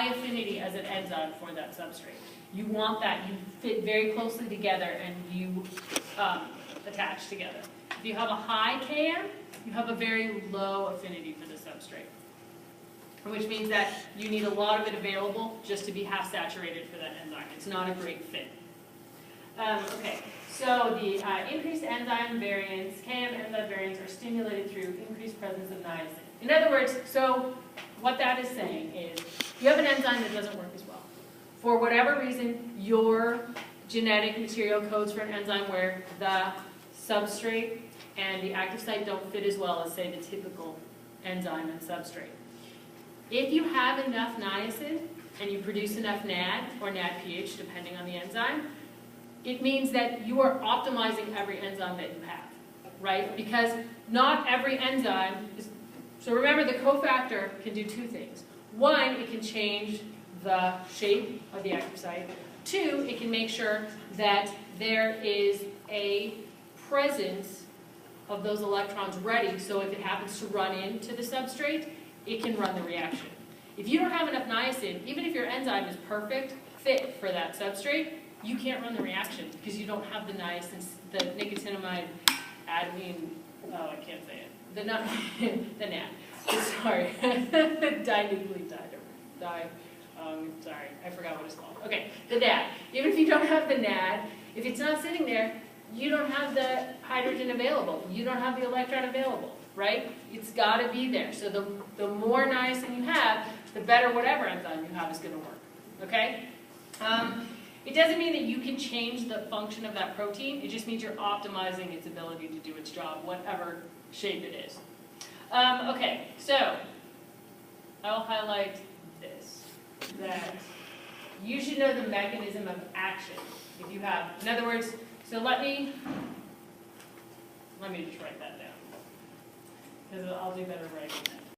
high affinity as an enzyme for that substrate. You want that, you fit very closely together and you attach together. If you have a high Km, you have a very low affinity for the substrate, which means that you need a lot of it available just to be half saturated for that enzyme. It's not a great fit. Okay, so the increased enzyme variants, Km enzyme variants, are stimulated through increased presence of niacin. In other words, so what that is saying is you have an enzyme that doesn't work as well. For whatever reason, your genetic material codes for an enzyme where the substrate and the active site don't fit as well as, say, the typical enzyme and substrate. If you have enough niacin and you produce enough NAD or NADPH, depending on the enzyme, it means that you are optimizing every enzyme that you have, right? Because not every enzyme is, so remember the cofactor can do two things. One, it can change the shape of the active site. Two, it can make sure that there is a presence of those electrons ready, so if it happens to run into the substrate, it can run the reaction. If you don't have enough niacin, even if your enzyme is perfect fit for that substrate, you can't run the reaction because you don't have the niacin, the nicotinamide adenine, oh, I can't say it, the NAD, sorry, dinucleotide, sorry, I forgot what it's called. Okay, the NAD. Even if you don't have the NAD, if it's not sitting there, you don't have the hydrogen available. You don't have the electron available, right? It's got to be there. So the more niacin you have, the better whatever enzyme you have is going to work, okay? It doesn't mean that you can change the function of that protein. It just means you're optimizing its ability to do its job, whatever shape it is. Okay, so I'll highlight this, that you should know the mechanism of action. If you have, in other words, so let me just write that down, because I'll do better writing that.